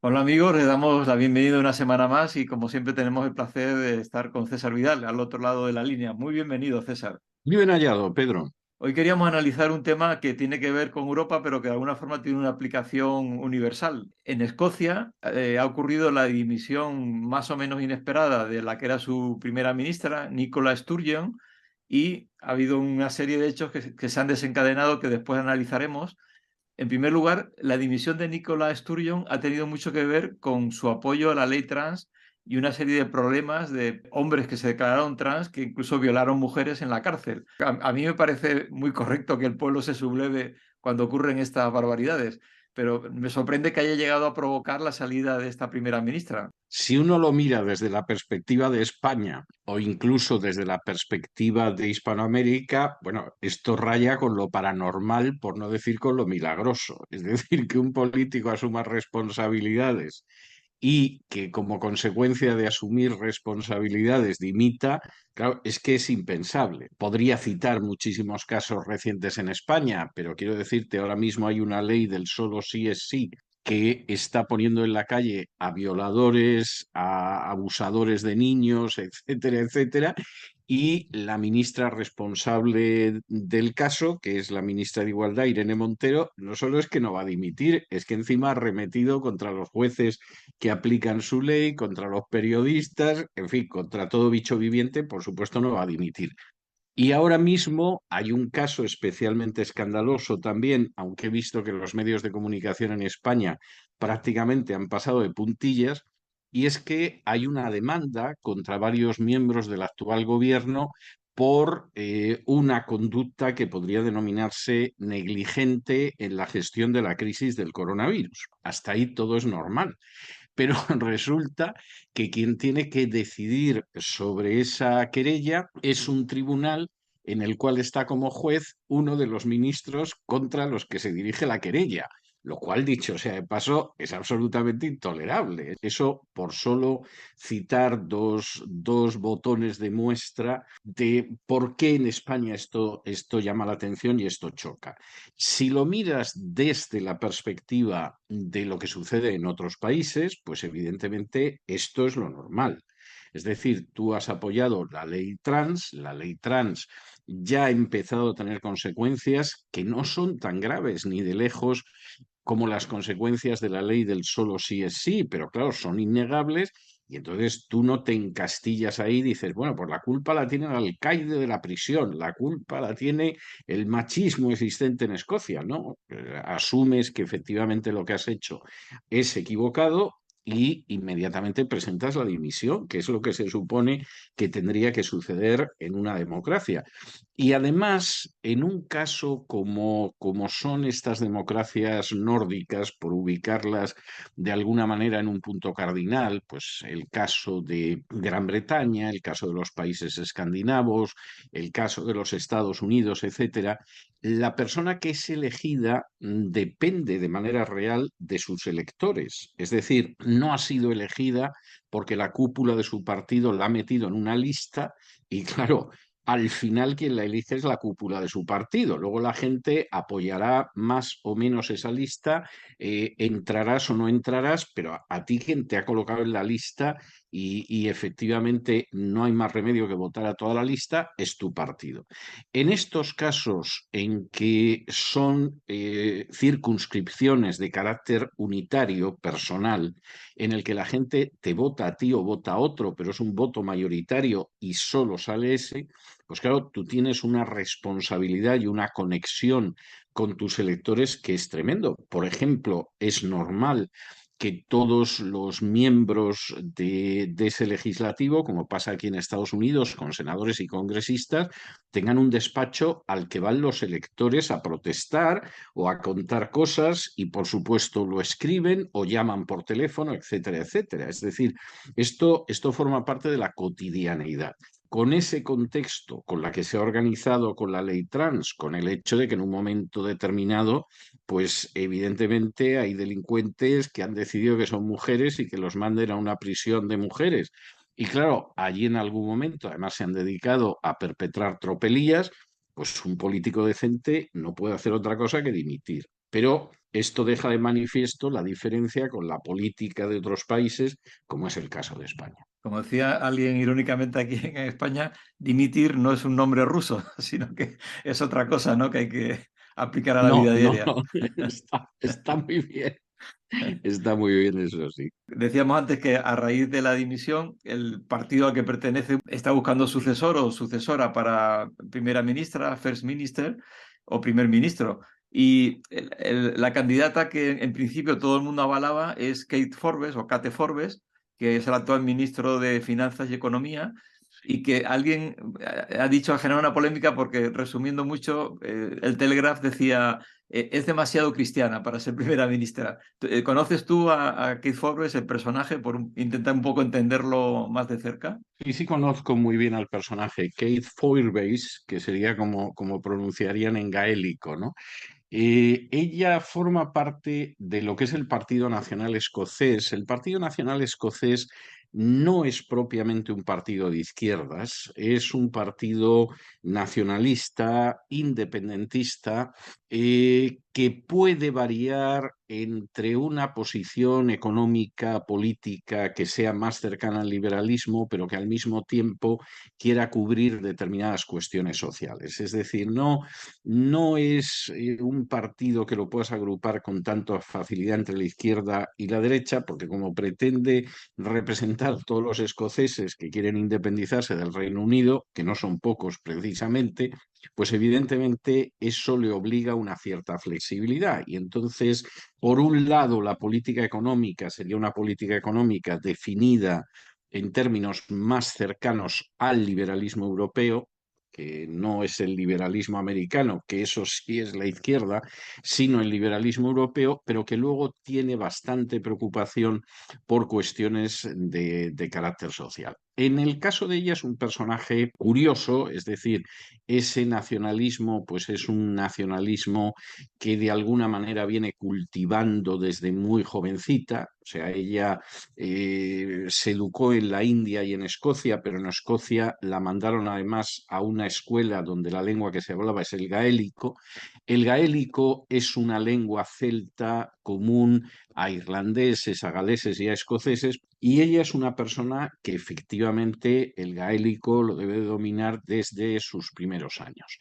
Hola amigos, les damos la bienvenida una semana más y como siempre tenemos el placer de estar con César Vidal al otro lado de la línea. Muy bienvenido, César. Muy bien hallado, Pedro. Hoy queríamos analizar un tema que tiene que ver con Europa, pero que de alguna forma tiene una aplicación universal. En Escocia ha ocurrido la dimisión más o menos inesperada de la que era su primera ministra, Nicola Sturgeon, y ha habido una serie de hechos que se han desencadenado que después analizaremos. En primer lugar, la dimisión de Nicola Sturgeon ha tenido mucho que ver con su apoyo a la ley trans y una serie de problemas de hombres que se declararon trans que incluso violaron mujeres en la cárcel. A mí me parece muy correcto que el pueblo se subleve cuando ocurren estas barbaridades, pero me sorprende que haya llegado a provocar la salida de esta primera ministra. Si uno lo mira desde la perspectiva de España o incluso desde la perspectiva de Hispanoamérica, bueno, esto raya con lo paranormal, por no decir con lo milagroso. Es decir, que un político asuma responsabilidades y que como consecuencia de asumir responsabilidades dimita, claro, es que es impensable. Podría citar muchísimos casos recientes en España, pero quiero decirte, ahora mismo hay una ley del solo sí es sí que está poniendo en la calle a violadores, a abusadores de niños, etcétera, etcétera, y la ministra responsable del caso, que es la ministra de Igualdad, Irene Montero, no solo es que no va a dimitir, es que encima ha arremetido contra los jueces que aplican su ley, contra los periodistas, en fin, contra todo bicho viviente, por supuesto no va a dimitir. Y ahora mismo hay un caso especialmente escandaloso también, aunque he visto que los medios de comunicación en España prácticamente han pasado de puntillas, y es que hay una demanda contra varios miembros del actual gobierno por una conducta que podría denominarse negligente en la gestión de la crisis del coronavirus. Hasta ahí todo es normal. Pero resulta que quien tiene que decidir sobre esa querella es un tribunal en el cual está como juez uno de los ministros contra los que se dirige la querella, lo cual, dicho sea de paso, es absolutamente intolerable. Eso por solo citar dos botones de muestra de por qué en España esto llama la atención y esto choca. Si lo miras desde la perspectiva de lo que sucede en otros países, pues evidentemente esto es lo normal. Es decir, tú has apoyado la ley trans ya ha empezado a tener consecuencias que no son tan graves ni de lejos como las consecuencias de la ley del solo sí es sí, pero claro, son innegables y entonces tú no te encastillas ahí y dices, bueno, pues la culpa la tiene el alcaide de la prisión, la culpa la tiene el machismo existente en Escocia, ¿no? Asumes que efectivamente lo que has hecho es equivocado y inmediatamente presentas la dimisión, que es lo que se supone que tendría que suceder en una democracia. Y además, en un caso como son estas democracias nórdicas, por ubicarlas de alguna manera en un punto cardinal, pues el caso de Gran Bretaña, el caso de los países escandinavos, el caso de los Estados Unidos, etcétera, la persona que es elegida depende de manera real de sus electores. Es decir, no ha sido elegida porque la cúpula de su partido la ha metido en una lista y claro, al final quien la elige es la cúpula de su partido. Luego la gente apoyará más o menos esa lista, entrarás o no entrarás, pero a ti quien te ha colocado en la lista y efectivamente no hay más remedio que votar a toda la lista, es tu partido. En estos casos en que son circunscripciones de carácter unitario, personal, en el que la gente te vota a ti o vota a otro, pero es un voto mayoritario y solo sale ese, pues claro, tú tienes una responsabilidad y una conexión con tus electores que es tremendo. Por ejemplo, es normal que todos los miembros de ese legislativo, como pasa aquí en Estados Unidos con senadores y congresistas, tengan un despacho al que van los electores a protestar o a contar cosas y, por supuesto, lo escriben o llaman por teléfono, etcétera, etcétera. Es decir, esto forma parte de la cotidianeidad. Con ese contexto, con la que se ha organizado con la ley trans, con el hecho de que en un momento determinado, pues evidentemente hay delincuentes que han decidido que son mujeres y que los manden a una prisión de mujeres. Y claro, allí en algún momento además se han dedicado a perpetrar tropelías, pues un político decente no puede hacer otra cosa que dimitir. Pero Esto deja de manifiesto la diferencia con la política de otros países, como es el caso de España. Como decía alguien irónicamente aquí en España, dimitir no es un nombre ruso, sino que es otra cosa, ¿no? Que hay que aplicar a la No, vida no, diaria. no, está muy bien. Está muy bien, eso sí. Decíamos antes que a raíz de la dimisión, el partido al que pertenece está buscando sucesor o sucesora para primera ministra, first minister o primer ministro. Y la candidata que en principio todo el mundo avalaba es Kate Forbes o Kate Forbes, que es el actual ministro de Finanzas y Economía, y que alguien ha dicho, ha generado una polémica porque, resumiendo mucho, el Telegraph decía, es demasiado cristiana para ser primera ministra. ¿Conoces tú a Keith Forbes, el personaje, por intentar un poco entenderlo más de cerca? Y sí conozco muy bien al personaje, Kate Forbes, que sería como pronunciarían en gaélico, ¿no? Ella forma parte de lo que es el Partido Nacional Escocés. El Partido Nacional Escocés no es propiamente un partido de izquierdas, es un partido nacionalista, independentista, que puede variar entre una posición económica, política, que sea más cercana al liberalismo, pero que al mismo tiempo quiera cubrir determinadas cuestiones sociales. Es decir, no es un partido que lo puedas agrupar con tanta facilidad entre la izquierda y la derecha, porque como pretende representar a todos los escoceses que quieren independizarse del Reino Unido, que no son pocos precisamente, pues evidentemente eso le obliga a una cierta flexibilidad. Y entonces, por un lado, la política económica sería una política económica definida en términos más cercanos al liberalismo europeo, que no es el liberalismo americano, que eso sí es la izquierda, sino el liberalismo europeo, pero que luego tiene bastante preocupación por cuestiones de carácter social. En el caso de ella es un personaje curioso, es decir, ese nacionalismo pues es un nacionalismo que de alguna manera viene cultivando desde muy jovencita, o sea, ella se educó en la India y en Escocia, pero en Escocia la mandaron además a una escuela donde la lengua que se hablaba es el gaélico. El gaélico es una lengua celta común a irlandeses, a galeses y a escoceses, y ella es una persona que efectivamente el gaélico lo debe dominar desde sus primeros años.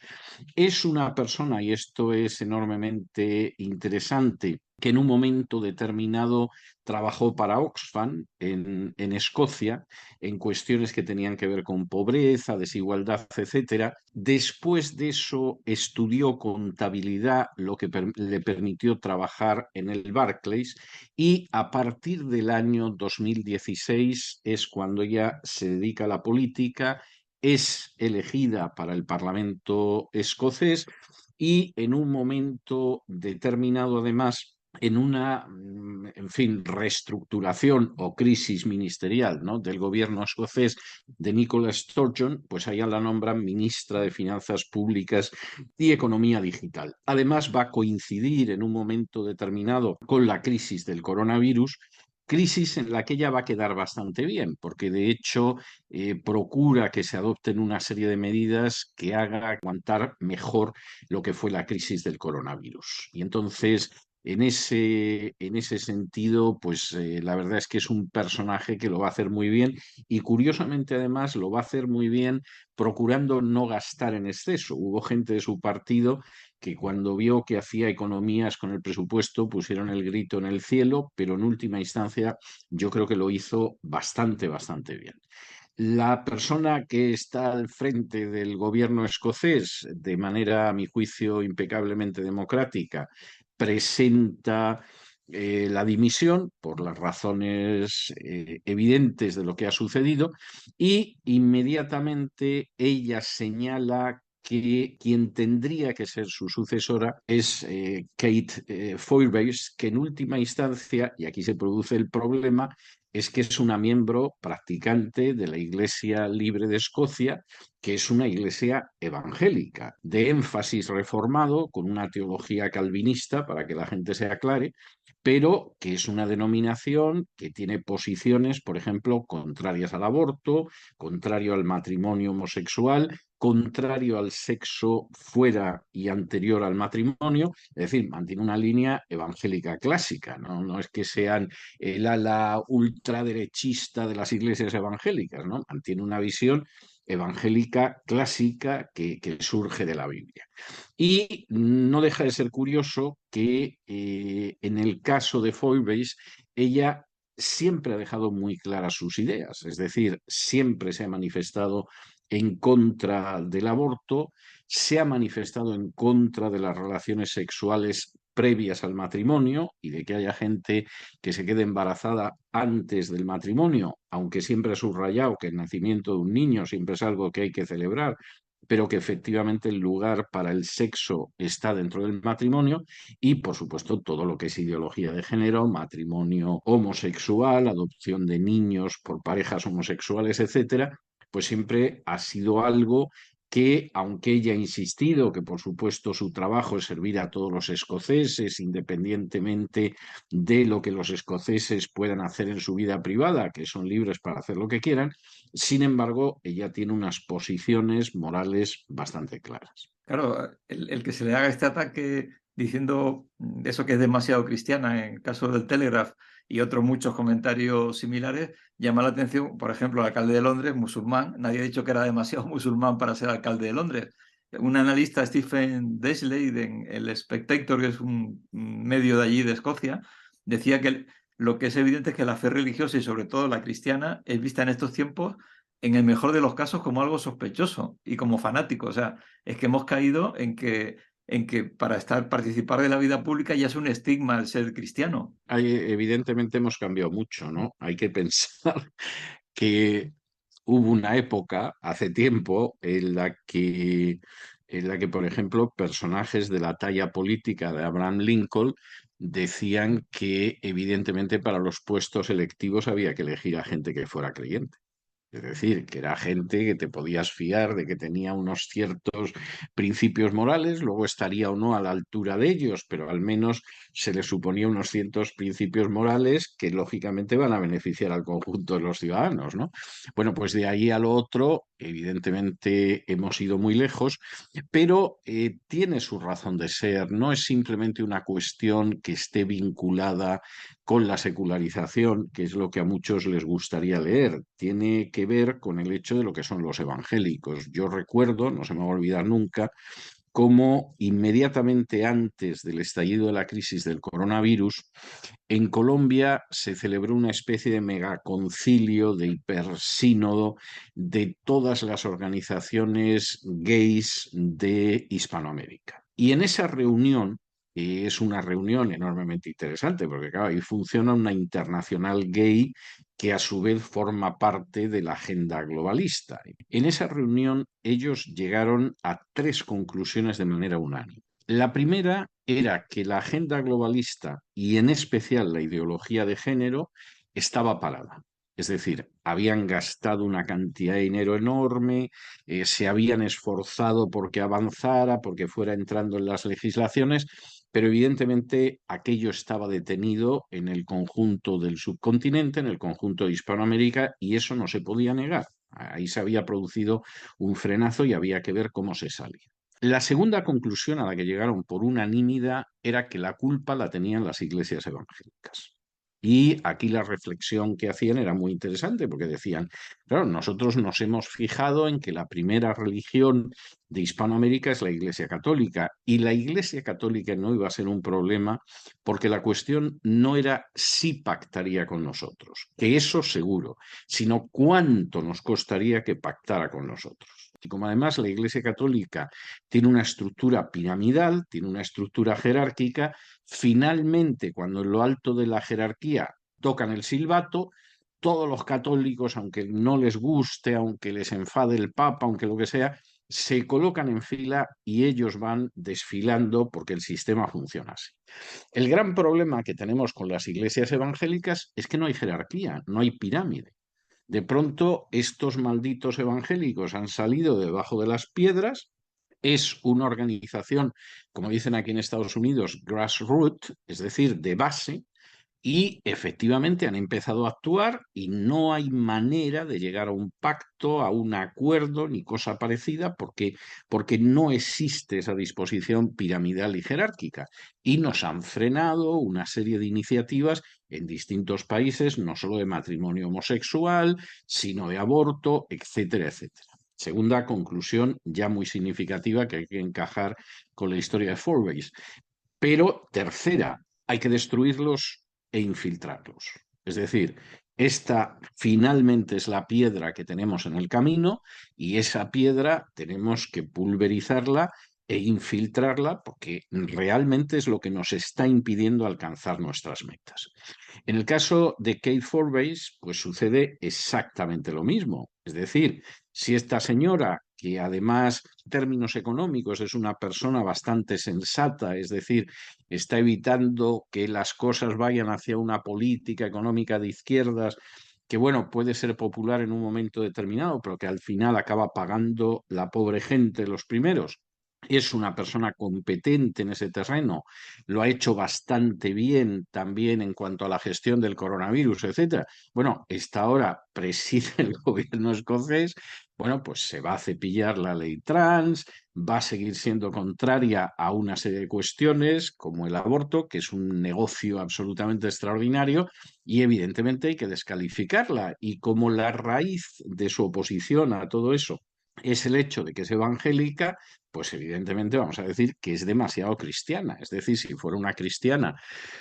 Es una persona, y esto es enormemente interesante, que en un momento determinado trabajó para Oxfam en Escocia en cuestiones que tenían que ver con pobreza, desigualdad, etcétera. Después de eso estudió contabilidad, lo que le permitió trabajar en el Barclays, y a partir del año 2016 es cuando ella se dedica a la política, es elegida para el Parlamento escocés y en un momento determinado, además, en una, en fin, reestructuración o crisis ministerial, ¿no?, del gobierno escocés de Nicola Sturgeon, pues allá la nombran ministra de Finanzas Públicas y Economía Digital. Además, va a coincidir en un momento determinado con la crisis del coronavirus, crisis en la que ella va a quedar bastante bien, porque de hecho procura que se adopten una serie de medidas que haga aguantar mejor lo que fue la crisis del coronavirus. Y entonces, en ese sentido, pues la verdad es que es un personaje que lo va a hacer muy bien y curiosamente además lo va a hacer muy bien procurando no gastar en exceso. Hubo gente de su partido que cuando vio que hacía economías con el presupuesto pusieron el grito en el cielo, pero en última instancia yo creo que lo hizo bastante, bastante bien. La persona que está al frente del gobierno escocés, de manera, a mi juicio, impecablemente democrática, presenta la dimisión por las razones evidentes de lo que ha sucedido y inmediatamente ella señala que quien tendría que ser su sucesora es Kate Forbes, que en última instancia, y aquí se produce el problema, es que es una miembro practicante de la Iglesia Libre de Escocia, que es una iglesia evangélica, de énfasis reformado, con una teología calvinista, para que la gente se aclare, pero que es una denominación que tiene posiciones, por ejemplo, contrarias al aborto, contrario al matrimonio homosexual, contrario al sexo fuera y anterior al matrimonio, es decir, mantiene una línea evangélica clásica, ¿no? No es que sean el ala ultraderechista de las iglesias evangélicas, ¿no? Mantiene una visión evangélica clásica que surge de la Biblia. Y no deja de ser curioso que en el caso de Foibase, ella siempre ha dejado muy claras sus ideas, es decir, siempre se ha manifestado en contra del aborto, se ha manifestado en contra de las relaciones sexuales previas al matrimonio y de que haya gente que se quede embarazada antes del matrimonio, aunque siempre ha subrayado que el nacimiento de un niño siempre es algo que hay que celebrar, pero que efectivamente el lugar para el sexo está dentro del matrimonio y, por supuesto, todo lo que es ideología de género, matrimonio homosexual, adopción de niños por parejas homosexuales, etcétera, pues siempre ha sido algo que, aunque ella ha insistido que por supuesto su trabajo es servir a todos los escoceses, independientemente de lo que los escoceses puedan hacer en su vida privada, que son libres para hacer lo que quieran, sin embargo, ella tiene unas posiciones morales bastante claras. Claro, el que se le haga este ataque diciendo eso que es demasiado cristiana en el caso del Telegraph y otros muchos comentarios similares, llama la atención, por ejemplo, el alcalde de Londres, musulmán, nadie ha dicho que era demasiado musulmán para ser alcalde de Londres. Un analista, Stephen Desley, en el Spectator, que es un medio de allí de Escocia, decía que lo que es evidente es que la fe religiosa y sobre todo la cristiana es vista en estos tiempos, en el mejor de los casos, como algo sospechoso y como fanático. O sea, es que hemos caído en que para participar de la vida pública ya es un estigma el ser cristiano. Evidentemente hemos cambiado mucho, ¿no? Hay que pensar que hubo una época, hace tiempo, en la que, por ejemplo, personajes de la talla política de Abraham Lincoln decían que evidentemente para los puestos electivos había que elegir a gente que fuera creyente. Es decir, que era gente que te podías fiar de que tenía unos ciertos principios morales, luego estaría o no a la altura de ellos, pero al menos se le suponía unos ciertos principios morales que lógicamente van a beneficiar al conjunto de los ciudadanos, ¿no? Bueno, pues de ahí a lo otro, evidentemente hemos ido muy lejos, pero tiene su razón de ser, no es simplemente una cuestión que esté vinculada con la secularización, que es lo que a muchos les gustaría leer. Tiene que ver con el hecho de lo que son los evangélicos. Yo recuerdo, no se me va a olvidar nunca, cómo inmediatamente antes del estallido de la crisis del coronavirus, en Colombia se celebró una especie de megaconcilio, de hipersínodo de todas las organizaciones gays de Hispanoamérica. Y en esa reunión, es una reunión enormemente interesante, porque claro, ahí funciona una internacional gay que a su vez forma parte de la agenda globalista. En esa reunión ellos llegaron a tres conclusiones de manera unánime. La primera era que la agenda globalista y en especial la ideología de género estaba parada. Es decir, habían gastado una cantidad de dinero enorme, se habían esforzado porque avanzara, porque fuera entrando en las legislaciones, pero evidentemente aquello estaba detenido en el conjunto del subcontinente, en el conjunto de Hispanoamérica, y eso no se podía negar. Ahí se había producido un frenazo y había que ver cómo se salía. La segunda conclusión a la que llegaron por unanimidad era que la culpa la tenían las iglesias evangélicas. Y aquí la reflexión que hacían era muy interesante porque decían, claro, nosotros nos hemos fijado en que la primera religión de Hispanoamérica es la Iglesia Católica y la Iglesia Católica no iba a ser un problema porque la cuestión no era si pactaría con nosotros, que eso seguro, sino cuánto nos costaría que pactara con nosotros. Y como además la Iglesia Católica tiene una estructura piramidal, tiene una estructura jerárquica, finalmente, cuando en lo alto de la jerarquía tocan el silbato, todos los católicos, aunque no les guste, aunque les enfade el Papa, aunque lo que sea, se colocan en fila y ellos van desfilando porque el sistema funciona así. El gran problema que tenemos con las iglesias evangélicas es que no hay jerarquía, no hay pirámide. De pronto, estos malditos evangélicos han salido debajo de las piedras. Es una organización, como dicen aquí en Estados Unidos, grassroots, es decir, de base, Y efectivamente han empezado a actuar y no hay manera de llegar a un pacto, a un acuerdo ni cosa parecida porque no existe esa disposición piramidal y jerárquica. Y nos han frenado una serie de iniciativas en distintos países, no solo de matrimonio homosexual, sino de aborto, etcétera, etcétera. Segunda conclusión ya muy significativa que hay que encajar con la historia de Forbes. Pero tercera, hay que destruirlos e infiltrarlos. Es decir, esta finalmente es la piedra que tenemos en el camino y esa piedra tenemos que pulverizarla e infiltrarla porque realmente es lo que nos está impidiendo alcanzar nuestras metas. En el caso de Kate Forbes, pues sucede exactamente lo mismo. Es decir, si esta señora, que además en términos económicos es una persona bastante sensata, es decir, está evitando que las cosas vayan hacia una política económica de izquierdas, que bueno, puede ser popular en un momento determinado, pero que al final acaba pagando la pobre gente los primeros. Es una persona competente en ese terreno, lo ha hecho bastante bien también en cuanto a la gestión del coronavirus, etcétera. Bueno, esta ahora preside el gobierno escocés, bueno, pues se va a cepillar la ley trans, va a seguir siendo contraria a una serie de cuestiones como el aborto, que es un negocio absolutamente extraordinario, y evidentemente hay que descalificarla. Y como la raíz de su oposición a todo eso es el hecho de que es evangélica, pues evidentemente vamos a decir que es demasiado cristiana. Es decir, si fuera una cristiana,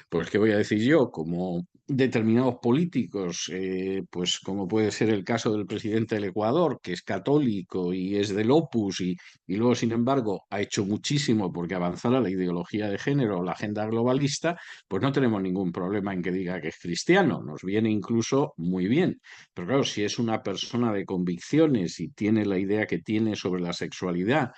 pues qué voy a decir yo, como determinados políticos, pues como puede ser el caso del presidente del Ecuador, que es católico y es del Opus y luego, sin embargo, ha hecho muchísimo porque avanzara la ideología de género o la agenda globalista, pues no tenemos ningún problema en que diga que es cristiano, nos viene incluso muy bien. Pero claro, si es una persona de convicciones y tiene la idea que tiene sobre la sexualidad,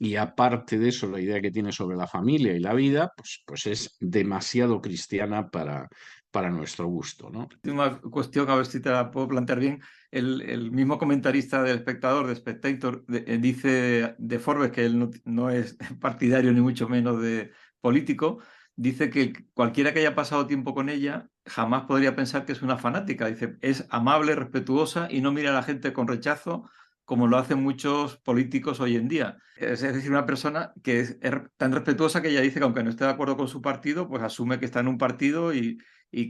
y aparte de eso, la idea que tiene sobre la familia y la vida, pues es demasiado cristiana para nuestro gusto, ¿no? Última cuestión, a ver si te la puedo plantear bien. El mismo comentarista del Espectador, de Spectator, dice de Forbes, que él no es partidario ni mucho menos de político, dice que cualquiera que haya pasado tiempo con ella jamás podría pensar que es una fanática. Dice, es amable, respetuosa y no mira a la gente con rechazo como lo hacen muchos políticos hoy en día. Es decir, una persona que es tan respetuosa que ella dice que aunque no esté de acuerdo con su partido, pues asume que está en un partido y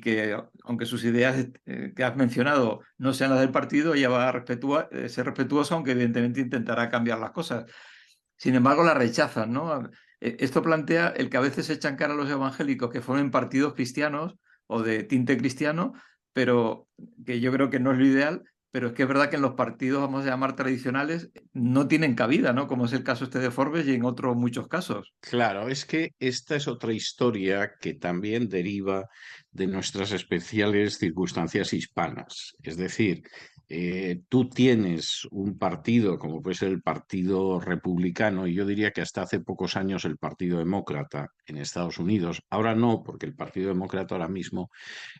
que aunque sus ideas que has mencionado no sean las del partido, ella va a ser respetuosa, aunque evidentemente intentará cambiar las cosas. Sin embargo, la rechazan, ¿no? Esto plantea el que a veces echan cara a los evangélicos que formen partidos cristianos o de tinte cristiano, pero que yo creo que no es lo ideal, pero es que es verdad que en los partidos, vamos a llamar tradicionales, no tienen cabida, ¿no? Como es el caso este de Forbes y en otros muchos casos. Claro, es que esta es otra historia que también deriva de nuestras especiales circunstancias hispanas. Es decir, tú tienes un partido como puede ser el Partido Republicano, y yo diría que hasta hace pocos años el Partido Demócrata en Estados Unidos. Ahora no, porque el Partido Demócrata ahora mismo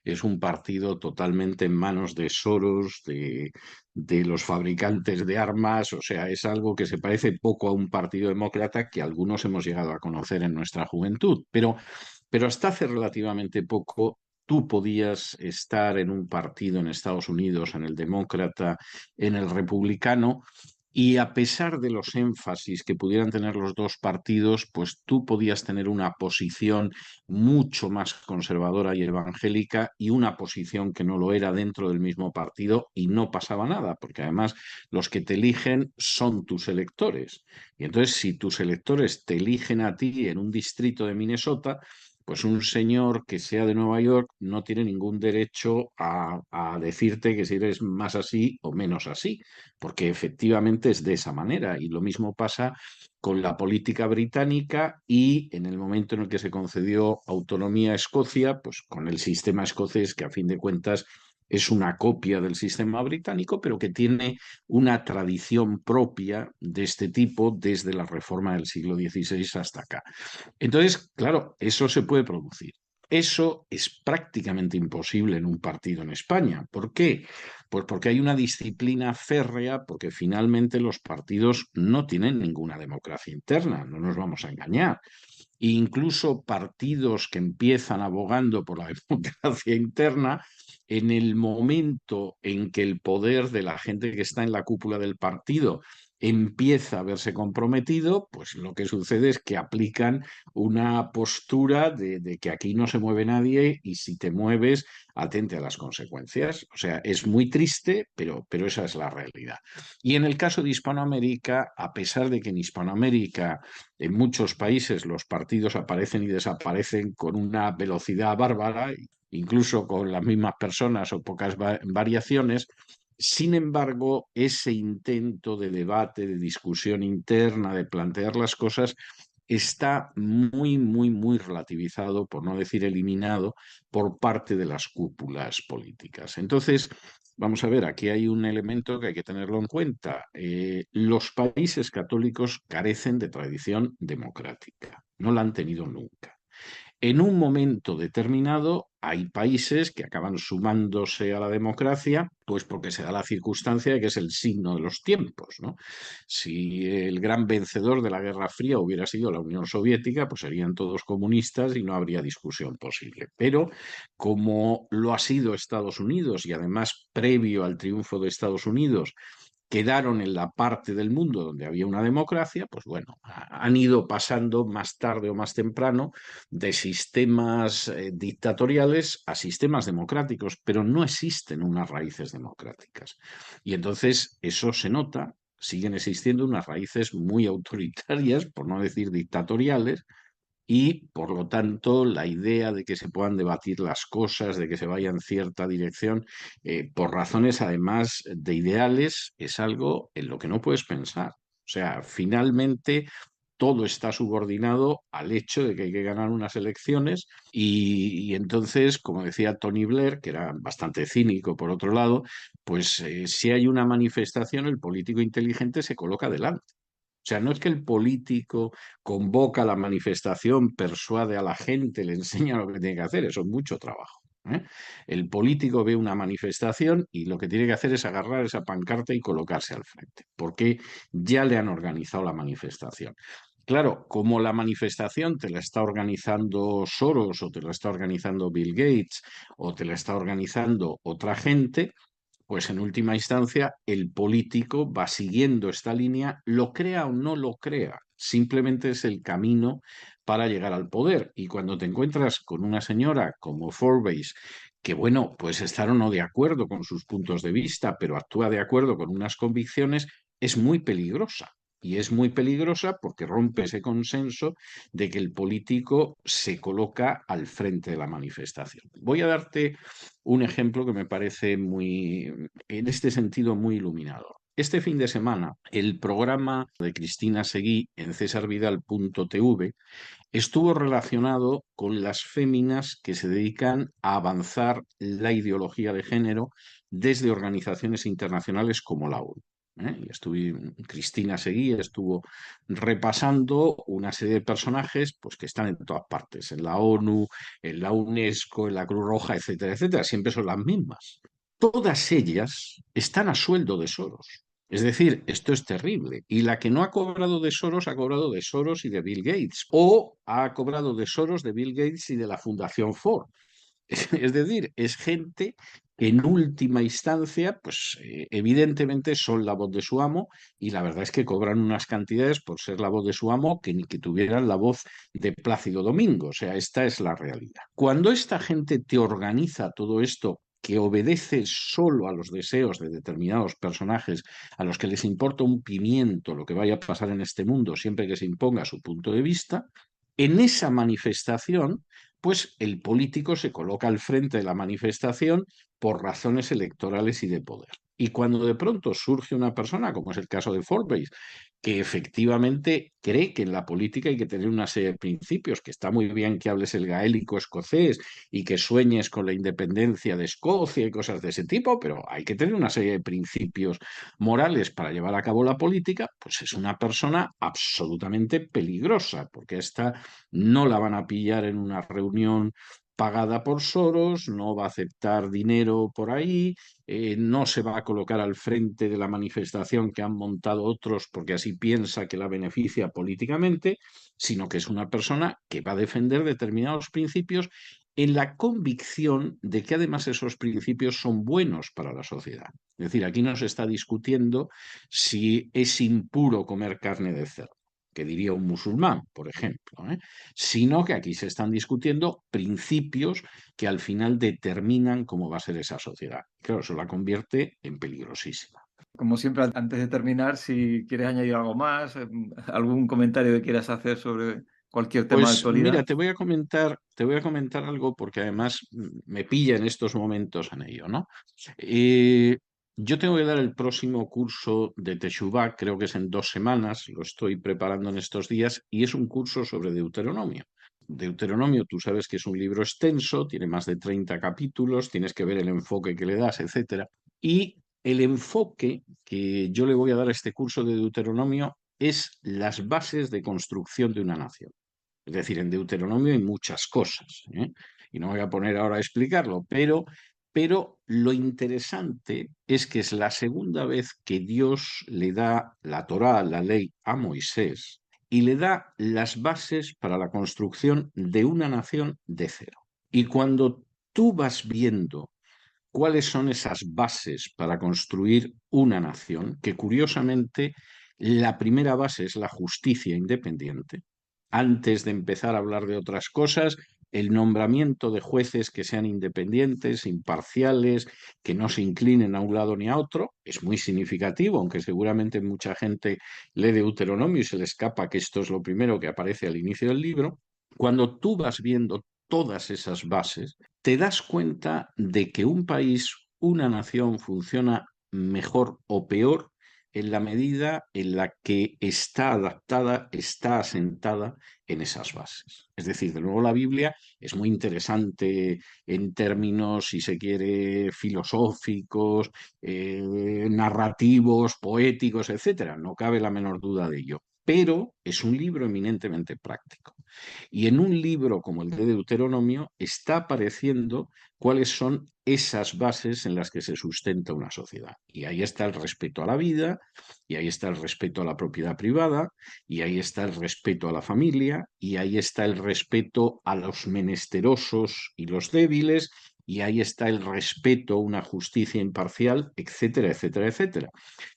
es un partido totalmente en manos de Soros, de los fabricantes de armas, o sea, es algo que se parece poco a un partido demócrata que algunos hemos llegado a conocer en nuestra juventud, pero hasta hace relativamente poco tú podías estar en un partido en Estados Unidos, en el demócrata, en el republicano, y a pesar de los énfasis que pudieran tener los dos partidos, pues tú podías tener una posición mucho más conservadora y evangélica y una posición que no lo era dentro del mismo partido y no pasaba nada, porque además los que te eligen son tus electores. Y entonces si tus electores te eligen a ti en un distrito de Minnesota, pues un señor que sea de Nueva York no tiene ningún derecho a decirte que si eres más así o menos así, porque efectivamente es de esa manera. Y lo mismo pasa con la política británica y en el momento en el que se concedió autonomía a Escocia, pues con el sistema escocés, que a fin de cuentas es una copia del sistema británico, pero que tiene una tradición propia de este tipo desde la reforma del siglo XVI hasta acá. Entonces, claro, eso se puede producir. Eso es prácticamente imposible en un partido en España. ¿Por qué? Pues porque hay una disciplina férrea, porque finalmente los partidos no tienen ninguna democracia interna, no nos vamos a engañar. e incluso partidos que empiezan abogando por la democracia interna, en el momento en que el poder de la gente que está en la cúpula del partido empieza a verse comprometido, pues lo que sucede es que aplican una postura de que aquí no se mueve nadie y si te mueves, atente a las consecuencias. O sea, es muy triste, pero esa es la realidad. Y en el caso de Hispanoamérica, a pesar de que en Hispanoamérica, en muchos países, los partidos aparecen y desaparecen con una velocidad bárbara, incluso con las mismas personas o pocas variaciones. Sin embargo, ese intento de debate, de discusión interna, de plantear las cosas, está muy, muy, muy relativizado, por no decir eliminado, por parte de las cúpulas políticas. Entonces, vamos a ver, aquí hay un elemento que hay que tenerlo en cuenta. Los países católicos carecen de tradición democrática, no la han tenido nunca. En un momento determinado hay países que acaban sumándose a la democracia, pues porque se da la circunstancia de que es el signo de los tiempos, ¿no? Si el gran vencedor de la Guerra Fría hubiera sido la Unión Soviética, pues serían todos comunistas y no habría discusión posible. Pero como lo ha sido Estados Unidos y además previo al triunfo de Estados Unidos, quedaron en la parte del mundo donde había una democracia, pues bueno, han ido pasando más tarde o más temprano de sistemas dictatoriales a sistemas democráticos, pero no existen unas raíces democráticas. Y entonces eso se nota, siguen existiendo unas raíces muy autoritarias, por no decir dictatoriales, y, por lo tanto, la idea de que se puedan debatir las cosas, de que se vaya en cierta dirección, por razones además de ideales, es algo en lo que no puedes pensar. O sea, finalmente todo está subordinado al hecho de que hay que ganar unas elecciones y entonces, como decía Tony Blair, que era bastante cínico por otro lado, pues si hay una manifestación, el político inteligente se coloca delante. O sea, no es que el político convoca la manifestación, persuade a la gente, le enseña lo que tiene que hacer, eso es mucho trabajo. ¿Eh? El político ve una manifestación y lo que tiene que hacer es agarrar esa pancarta y colocarse al frente, porque ya le han organizado la manifestación. Claro, como la manifestación te la está organizando Soros o te la está organizando Bill Gates o te la está organizando otra gente, pues en última instancia el político va siguiendo esta línea, lo crea o no lo crea, simplemente es el camino para llegar al poder. Y cuando te encuentras con una señora como Forbes, que bueno, pues estar o no de acuerdo con sus puntos de vista, pero actúa de acuerdo con unas convicciones, es muy peligrosa. Y es muy peligrosa porque rompe ese consenso de que el político se coloca al frente de la manifestación. Voy a darte un ejemplo que me parece muy, en este sentido, muy iluminador. Este fin de semana, el programa de Cristina Seguí en cesarvidal.tv estuvo relacionado con las féminas que se dedican a avanzar la ideología de género desde organizaciones internacionales como la ONU. Cristina Seguí estuvo repasando una serie de personajes pues, que están en todas partes, en la ONU, en la UNESCO, en la Cruz Roja, etcétera, etcétera. Siempre son las mismas. Todas ellas están a sueldo de Soros. Es decir, esto es terrible. Y la que no ha cobrado de Soros, ha cobrado de Soros y de Bill Gates. O ha cobrado de Soros, de Bill Gates y de la Fundación Ford. Es decir, es gente que en última instancia, pues evidentemente son la voz de su amo y la verdad es que cobran unas cantidades por ser la voz de su amo que ni que tuvieran la voz de Plácido Domingo. O sea, esta es la realidad. Cuando esta gente te organiza todo esto que obedece solo a los deseos de determinados personajes a los que les importa un pimiento lo que vaya a pasar en este mundo siempre que se imponga su punto de vista, en esa manifestación pues el político se coloca al frente de la manifestación por razones electorales y de poder. Y cuando de pronto surge una persona, como es el caso de Forbes, que efectivamente cree que en la política hay que tener una serie de principios, que está muy bien que hables el gaélico escocés y que sueñes con la independencia de Escocia y cosas de ese tipo, pero hay que tener una serie de principios morales para llevar a cabo la política, pues es una persona absolutamente peligrosa, porque esta no la van a pillar en una reunión pagada por Soros, no va a aceptar dinero por ahí, no se va a colocar al frente de la manifestación que han montado otros porque así piensa que la beneficia políticamente, sino que es una persona que va a defender determinados principios en la convicción de que además esos principios son buenos para la sociedad. Es decir, aquí no se está discutiendo si es impuro comer carne de cerdo, que diría un musulmán, por ejemplo, sino que aquí se están discutiendo principios que al final determinan cómo va a ser esa sociedad. Claro, eso la convierte en peligrosísima. Como siempre, antes de terminar, si quieres añadir algo más, algún comentario que quieras hacer sobre cualquier tema de Pues mira, actualidad. te voy a comentar algo porque además me pilla en estos momentos en ello, ¿no? Eh, yo tengo que dar el próximo curso de Teshuvá, creo que es en 2 semanas, lo estoy preparando en estos días, y es un curso sobre Deuteronomio. Deuteronomio, tú sabes que es un libro extenso, tiene más de 30 capítulos, tienes que ver el enfoque que le das, etcétera. Y el enfoque que yo le voy a dar a este curso de Deuteronomio es las bases de construcción de una nación. Es decir, en Deuteronomio hay muchas cosas, y no me voy a poner ahora a explicarlo, pero lo interesante es que es la segunda vez que Dios le da la Torá, la ley, a Moisés y le da las bases para la construcción de una nación de cero. Y cuando tú vas viendo cuáles son esas bases para construir una nación, que curiosamente la primera base es la justicia independiente. Antes de empezar a hablar de otras cosas, el nombramiento de jueces que sean independientes, imparciales, que no se inclinen a un lado ni a otro, es muy significativo, aunque seguramente mucha gente lee Deuteronomio y se le escapa que esto es lo primero que aparece al inicio del libro. Cuando tú vas viendo todas esas bases, te das cuenta de que un país, una nación funciona mejor o peor en la medida en la que está adaptada, está asentada en esas bases. Es decir, de nuevo la Biblia es muy interesante en términos, si se quiere, filosóficos, narrativos, poéticos, etcétera. No cabe la menor duda de ello. Pero es un libro eminentemente práctico. Y en un libro como el de Deuteronomio está apareciendo cuáles son esas bases en las que se sustenta una sociedad. Y ahí está el respeto a la vida, y ahí está el respeto a la propiedad privada, y ahí está el respeto a la familia, y ahí está el respeto a los menesterosos y los débiles, y ahí está el respeto a una justicia imparcial, etcétera, etcétera, etcétera.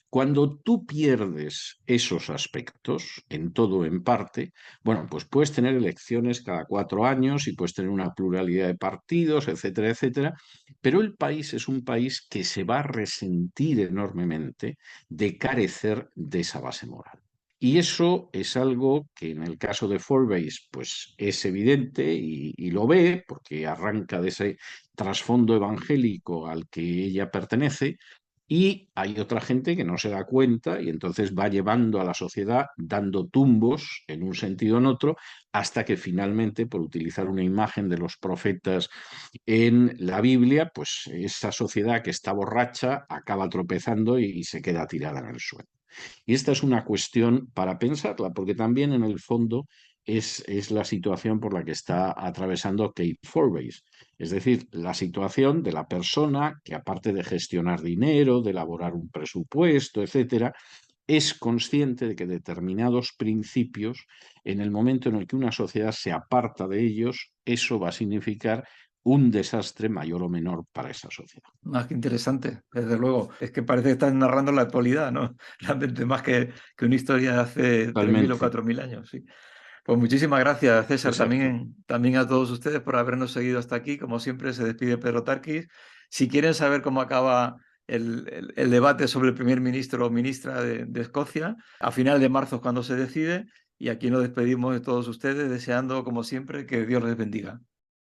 Cuando tú pierdes esos aspectos, en todo o en parte, bueno, pues puedes tener elecciones cada 4 años y puedes tener una pluralidad de partidos, etcétera, etcétera, pero el país es un país que se va a resentir enormemente de carecer de esa base moral. Y eso es algo que en el caso de Forbes pues es evidente y lo ve porque arranca de ese trasfondo evangélico al que ella pertenece, y hay otra gente que no se da cuenta y entonces va llevando a la sociedad dando tumbos en un sentido o en otro, hasta que finalmente, por utilizar una imagen de los profetas en la Biblia, pues esa sociedad que está borracha acaba tropezando y se queda tirada en el suelo. Y esta es una cuestión para pensarla, porque también en el fondo es la situación por la que está atravesando Kate Forbes. Es decir, la situación de la persona que, aparte de gestionar dinero, de elaborar un presupuesto, etcétera, es consciente de que determinados principios, en el momento en el que una sociedad se aparta de ellos, eso va a significar un desastre mayor o menor para esa sociedad. Más que interesante, desde luego. Es que parece que están narrando la actualidad, ¿no? Realmente más que una historia de hace 3.000 o Totalmente. 4.000 años, sí. Pues muchísimas gracias, César. Exacto. También a todos ustedes por habernos seguido hasta aquí. Como siempre, se despide Pedro Tarquis. Si quieren saber cómo acaba el debate sobre el primer ministro o ministra de Escocia, a final de marzo es cuando se decide. Y aquí nos despedimos de todos ustedes, deseando, como siempre, que Dios les bendiga.